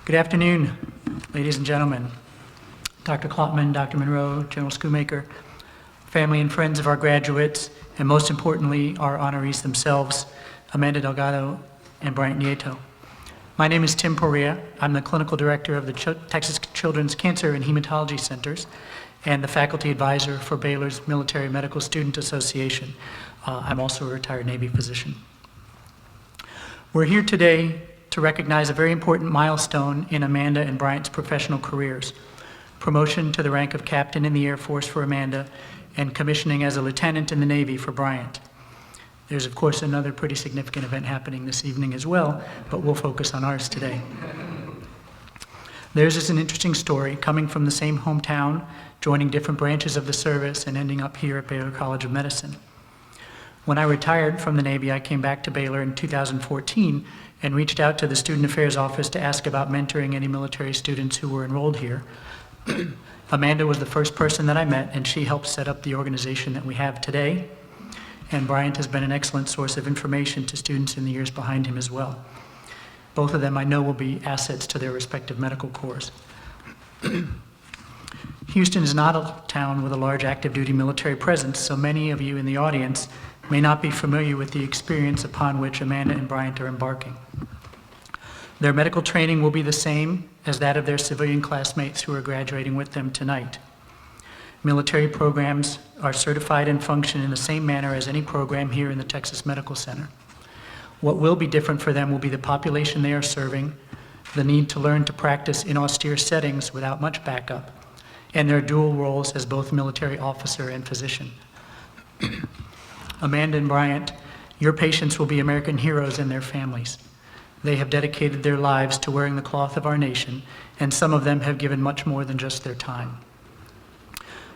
Good afternoon, ladies and gentlemen. Dr. Klopman, Dr. Monroe, General Schoolmaker, family and friends of our graduates, and most importantly, our honorees themselves, Amanda Delgado and Bryant Nieto. My name is Tim Poria. I'm the clinical director of the Texas Children's Cancer and Hematology Centers and the faculty advisor for Baylor's Military Medical Student Association. I'm also a retired Navy physician. We're here today to recognize a very important milestone in Amanda and Bryant's professional careers: promotion to the rank of captain in the Air Force for Amanda and commissioning as a lieutenant in the Navy for Bryant. There's, of course, another pretty significant event happening this evening as well, but we'll focus on ours today. Theirs is an interesting story, coming from the same hometown, joining different branches of the service, and ending up here at Baylor College of Medicine. When I retired from the Navy, I came back to Baylor in 2014 and reached out to the Student Affairs Office to ask about mentoring any military students who were enrolled here. Amanda was the first person that I met, and she helped set up the organization that we have today. And Bryant has been an excellent source of information to students in the years behind him as well. Both of them I know will be assets to their respective medical corps. Houston is not a town with a large active duty military presence, so many of you in the audience may not be familiar with the experience upon which Amanda and Bryant are embarking. Their medical training will be the same as that of their civilian classmates who are graduating with them tonight. Military programs are certified and function in the same manner as any program here in the Texas Medical Center. What will be different for them will be the population they are serving, the need to learn to practice in austere settings without much backup, and their dual roles as both military officer and physician. Amanda and Bryant, your patients will be American heroes and their families. They have dedicated their lives to wearing the cloth of our nation, and some of them have given much more than just their time.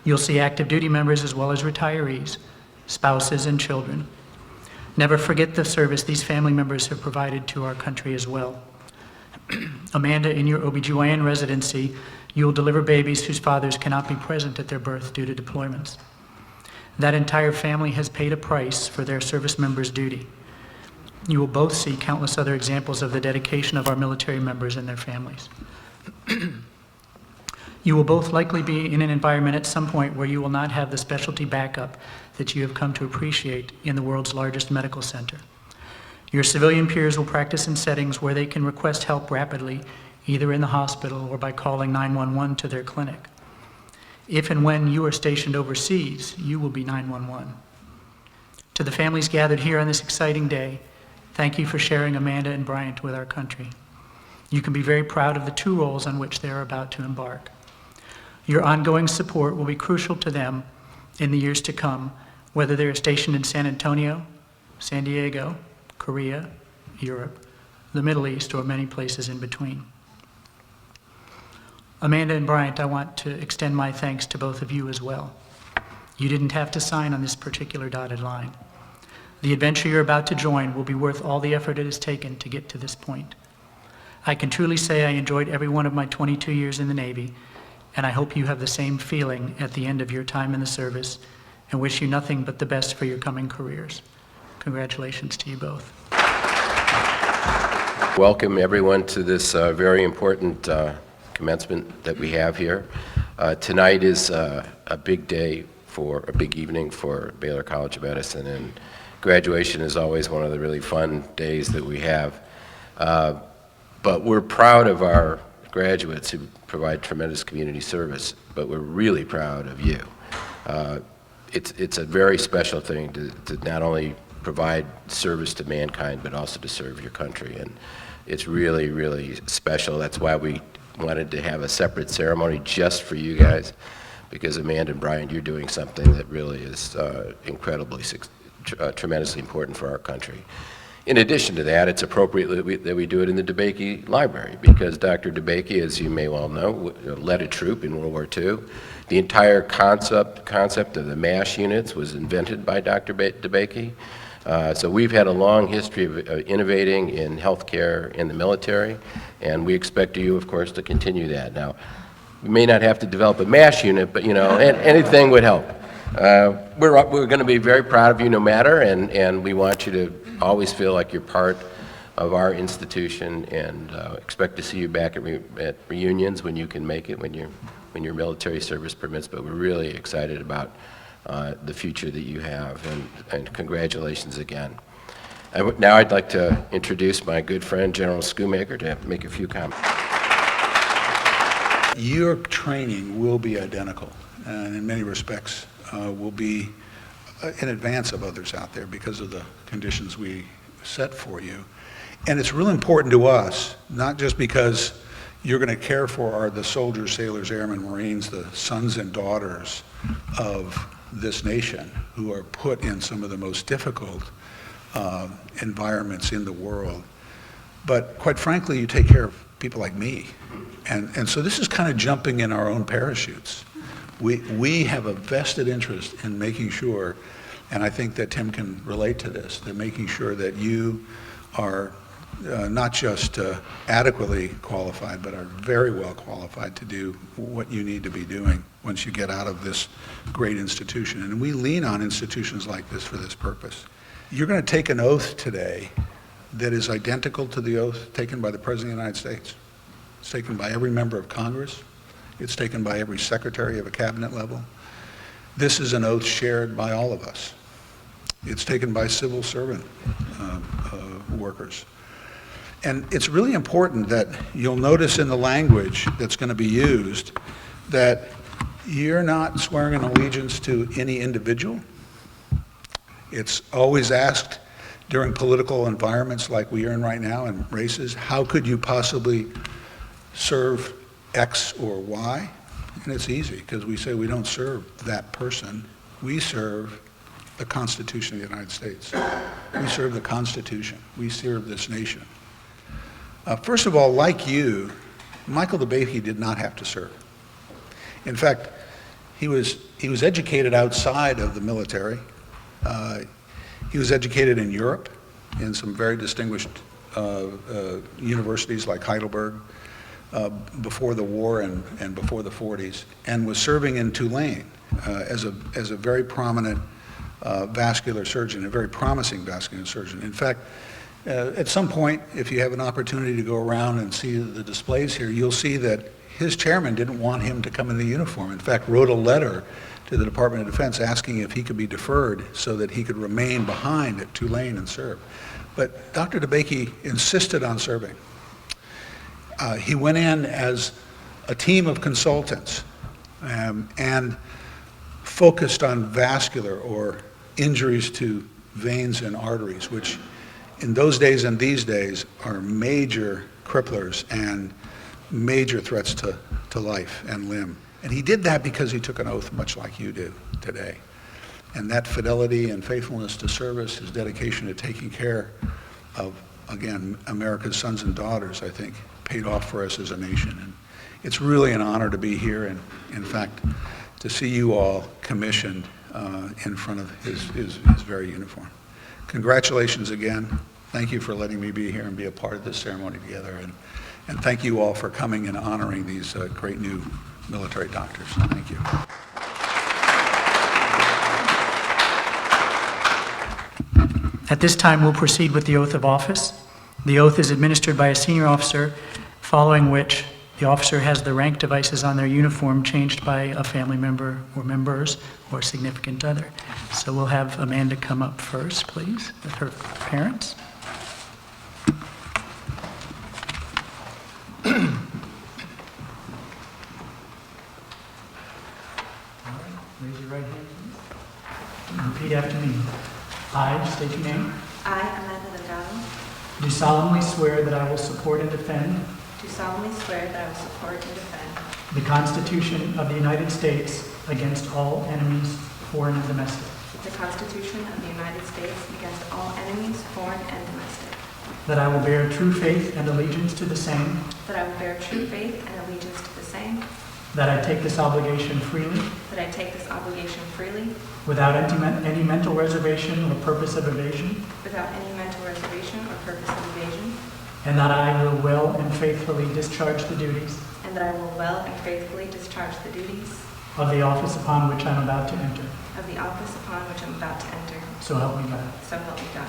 You'll see active duty members as well as retirees, spouses, and children. Never forget the service these family members have provided to our country as well. Amanda, in your OBGYN residency, you will deliver babies whose fathers cannot be present at their birth due to deployments. That entire family has paid a price for their service members' duty. You will both see countless other examples of the dedication of our military members and their families. You will both likely be in an environment at some point where you will not have the specialty backup that you have come to appreciate in the world's largest medical center. Your civilian peers will practice in settings where they can request help rapidly, either in the hospital or by calling 911 to their clinic. If and when you are stationed overseas, you will be 911. To the families gathered here on this exciting day, thank you for sharing Amanda and Bryant with our country. You can be very proud of the two roles on which they are about to embark. Your ongoing support will be crucial to them in the years to come, whether they are stationed in San Antonio, San Diego, Korea, Europe, the Middle East, or many places in between. Amanda and Bryant, I want to extend my thanks to both of you as well. You didn't have to sign on this particular dotted line. The adventure you're about to join will be worth all the effort it has taken to get to this point. I can truly say I enjoyed every one of my 22 years in the Navy, and I hope you have the same feeling at the end of your time in the service, and wish you nothing but the best for your coming careers. Congratulations to you both. Welcome everyone to this very important commencement that we have here. Tonight is a big day for a big evening for Baylor College of Medicine, and graduation is always one of the really fun days that we have. But we're proud of our graduates who provide tremendous community service, but we're really proud of you. It's a very special thing to not only provide service to mankind, but also to serve your country, and it's really, really special. That's why we wanted to have a separate ceremony just for you guys, because Amanda and Bryant, you're doing something that really is incredibly, tremendously important for our country. In addition to that, it's appropriate that we do it in the DeBakey Library, because Dr. DeBakey, as you may well know, led a troop in World War II. The entire concept of the MASH units was invented by Dr. DeBakey. So we've had a long history of innovating in healthcare in the military, and we expect you, of course, to continue that. Now, we may not have to develop a MASH unit, but anything would help. We're going to be very proud of you no matter, and we want you to always feel like you're part of our institution, and expect to see you back at reunions when you can make it, when your military service permits. But we're really excited about the future that you have, and congratulations again. Now I'd like to introduce my good friend, General Schoonmaker, to make a few comments. Your training will be identical, and in many respects will be in advance of others out there because of the conditions we set for you. And it's really important to us, not just because you're going to care for the soldiers, sailors, airmen, Marines, the sons and daughters of this nation who are put in some of the most difficult environments in the world, but quite frankly, you take care of people like me. And so this is kind of jumping in our own parachutes. We have a vested interest in making sure, and I think that Tim can relate to this, that making sure that you are not just adequately qualified, but are very well qualified to do what you need to be doing once you get out of this great institution. And we lean on institutions like this for this purpose. You're going to take an oath today that is identical to the oath taken by the President of the United States. It's taken by every member of Congress. It's taken by every secretary of a cabinet level. This is an oath shared by all of us. It's taken by civil servant workers. And it's really important that you'll notice in the language that's going to be used that you're not swearing an allegiance to any individual. It's always asked during political environments like we are in right now, in races, how could you possibly serve X or Y? And it's easy, because we say we don't serve that person. We serve the Constitution of the United States. We serve the Constitution. We serve this nation. First of all, like you, Michael DeBakey did not have to serve. In fact, he was educated outside of the military. He was educated in Europe in some very distinguished universities like Heidelberg before the war and before the 40s, and was serving in Tulane as a very prominent vascular surgeon, a very promising vascular surgeon. In fact, at some point, if you have an opportunity to go around and see the displays here, you'll see that his chairman didn't want him to come in the uniform. In fact, wrote a letter to the Department of Defense asking if he could be deferred so that he could remain behind at Tulane and serve. But Dr. DeBakey insisted on serving. He went in as a team of consultants and focused on vascular or injuries to veins and arteries, which in those days and these days are major cripplers and major threats to life and limb. And he did that because he took an oath much like you do today. And that fidelity and faithfulness to service, his dedication to taking care of, again, America's sons and daughters, I think, paid off for us as a nation. And it's really an honor to be here, and in fact, to see you all commissioned in front of his very uniform. Congratulations again. Thank you for letting me be here and be a part of this ceremony together. And thank you all for coming and honoring these great new military doctors. Thank you. At this time, we'll proceed with the oath of office. The oath is administered by a senior officer, following which the officer has the rank devices on their uniform changed by a family member or members or a significant other. So we'll have Amanda come up first, please, with her parents. Raise your right hand, please. And repeat after me. I state your name. I, Amanda Delgado, Do solemnly swear that I will support and defend do solemnly swear that I will support and defend the Constitution of the United States against all enemies, foreign and domestic. the Constitution of the United States against all enemies, foreign and domestic, That I will bear true faith and allegiance to the same. that I will bear true faith and allegiance to the same, That I take this obligation freely, that I take this obligation freely, without any mental reservation or purpose of evasion. without any mental reservation or purpose of evasion, And that I will well and faithfully discharge the duties and that I will well and faithfully discharge the duties of the office upon which I'm about to enter. of the office upon which I'm about to enter. So help me God. So help me God.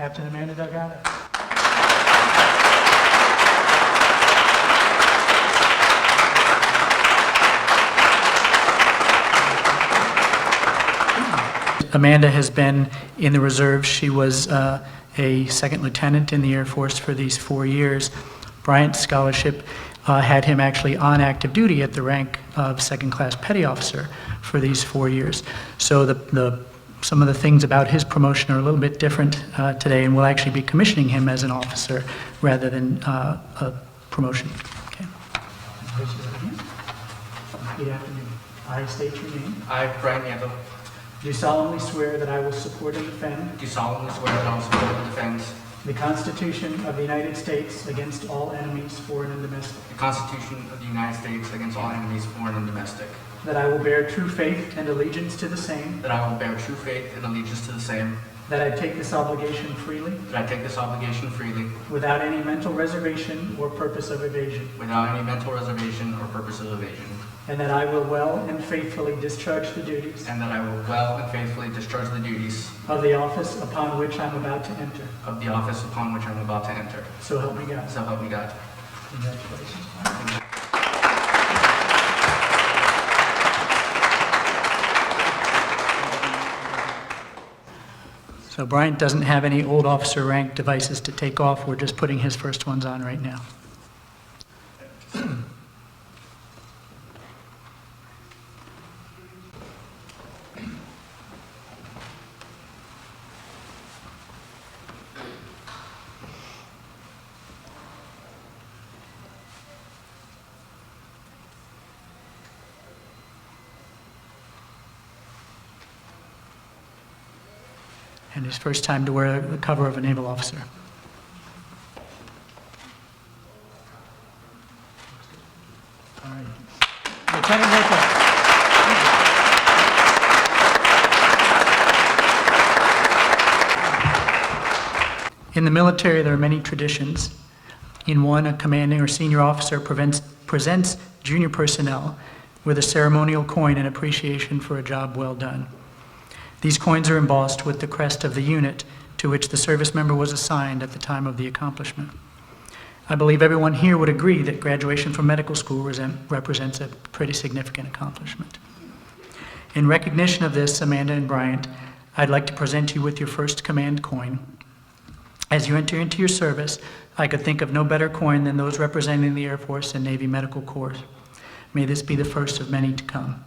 Captain Amanda Delgado. Amanda has been in the reserves. She was a second lieutenant in the Air Force for these 4 years. Bryant Scholarship had him actually on active duty at the rank of second-class petty officer for these 4 years. So some of the things about his promotion are a little bit different today, and we'll actually be commissioning him as an officer rather than a promotion. Okay. Repeat after me. I state your name. I, Bryant Nieto, Do solemnly swear that I will support and defend do solemnly swear that I will support and defend the Constitution of the United States against all enemies, foreign and domestic. the Constitution of the United States against all enemies, foreign and domestic, That I will bear true faith and allegiance to the same. that I will bear true faith and allegiance to the same, That I take this obligation freely, that I take this obligation freely, without any mental reservation or purpose of evasion. without any mental reservation or purpose of evasion, And that I will well and faithfully discharge the duties and that I will well and faithfully discharge the duties of the office upon which I'm about to enter. of the office upon which I'm about to enter. So help me God. So help me God. Congratulations. So Bryant doesn't have any old officer rank devices to take off. We're just putting his first ones on right now. And his first time to wear the cover of a naval officer. All right. Lieutenant Nieto. In the military, there are many traditions. In one, a commanding or senior officer presents junior personnel with a ceremonial coin in appreciation for a job well done. These coins are embossed with the crest of the unit to which the service member was assigned at the time of the accomplishment. I believe everyone here would agree that graduation from medical school represents a pretty significant accomplishment. In recognition of this, Amanda and Bryant, I'd like to present you with your first command coin. As you enter into your service, I could think of no better coin than those representing the Air Force and Navy Medical Corps. May this be the first of many to come.